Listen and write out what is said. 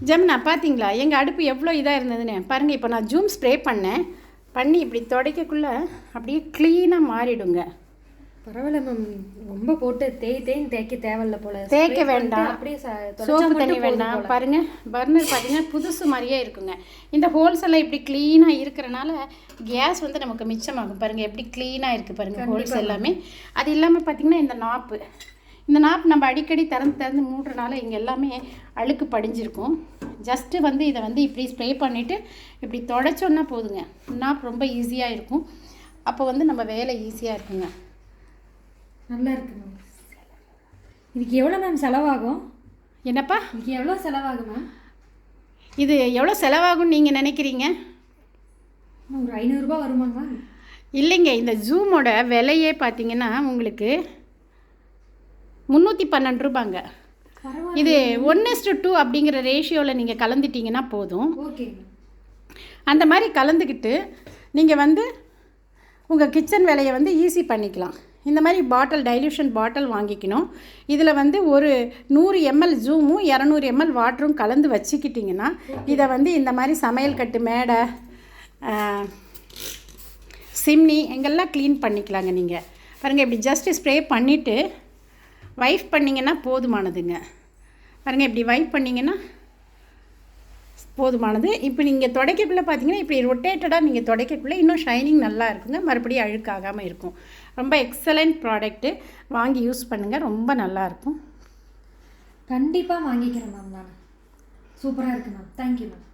ஜெமினா பார்த்தீங்களா எங்கள் அடுப்பு எவ்வளோ இதாக இருந்ததுன்னு பாருங்கள். இப்போ நான் ஜூம் ஸ்ப்ரே பண்ணி இப்படி துடைக்கக்குள்ளே அப்படியே க்ளீனாக மாறிடுங்க. பரவாயில்ல மேம், ரொம்ப போட்டு தேய்ன்னு தேய்க்க தேவையில்ல போல. தேய்க்க வேண்டாம், அப்படியே சோப்பு தண்ணி வேண்டாம். பாருங்கள் பர்னர் பார்த்தீங்கன்னா புதுசு மாதிரியே இருக்குங்க. இந்த ஹோல்ஸ் எல்லாம் இப்படி க்ளீனாக இருக்கிறனால கேஸ் வந்து நமக்கு மிச்சமாகும். பாருங்கள் எப்படி க்ளீனாக இருக்குது பாருங்கள் ஹோல்ஸ் எல்லாமே. அது இல்லாமல் பார்த்திங்கன்னா இந்த நாப்பு நம்ம அடிக்கடி திறந்து மூடுறனால இங்கே எல்லாமே அழுக்கு படிஞ்சிருக்கும். ஜஸ்ட்டு வந்து இதை வந்து இப்படி ஸ்ப்ரே பண்ணிவிட்டு இப்படி தொடச்சோன்னா போதுங்க. நாப்பு ரொம்ப ஈஸியாக இருக்கும். அப்போ வந்து நம்ம வேலை ஈஸியாக இருக்குங்க. நல்லா இருக்கு மேம். இதுக்கு எவ்வளோ மேம் செலவாகும்? என்னப்பா இதுக்கு எவ்வளோ செலவாகும் மேம்? இது எவ்வளோ செலவாகும்னு நீங்கள் நினைக்கிறீங்க? ஒரு 500 ரூபா வருமாங்க மேம்? இல்லைங்க, இந்த ஜூமோட விலையே பார்த்தீங்கன்னா உங்களுக்கு 312 ரூபாங்க. இது 1:2 அப்படிங்கிற ரேஷியோவில் நீங்கள் கலந்துட்டிங்கன்னா போதும். ஓகே. அந்த மாதிரி கலந்துக்கிட்டு நீங்கள் வந்து உங்கள் கிச்சன் வேலையை வந்து ஈஸி பண்ணிக்கலாம். இந்த மாதிரி டைல்யூஷன் பாட்டில் வாங்கிக்கணும். இதில் வந்து ஒரு 100 ml ஜூமும் 200 ml வாட்டரும் கலந்து வச்சுக்கிட்டிங்கன்னா இதை வந்து இந்த மாதிரி சமையல் கட்டு மேடை சிம்னி எங்கெல்லாம் க்ளீன் பண்ணிக்கலாங்க. நீங்கள் பாருங்கள் இப்படி ஜஸ்ட்டு ஸ்ப்ரே பண்ணிவிட்டு வைப் பண்ணிங்கன்னா போதுமானதுங்க. பாருங்கள் இப்படி வைப் பண்ணிங்கன்னா போதுமானது. இப்போ நீங்கள் துடைக்கக்குள்ளே பார்த்தீங்கன்னா இப்படி ரொட்டேட்டடாக நீங்கள் துடைக்கக்குள்ளே இன்னும் ஷைனிங் நல்லா இருக்குங்க. மறுபடியும் அழுக்காகாமல் இருக்கும். ரொம்ப எக்ஸலண்ட் ப்ராடக்ட்டு, வாங்கி யூஸ் பண்ணுங்கள், ரொம்ப நல்லாயிருக்கும். கண்டிப்பாக வாங்கிக்கிறேன் மேம். நான் சூப்பராக இருக்குது மேம். Thank you ma'am.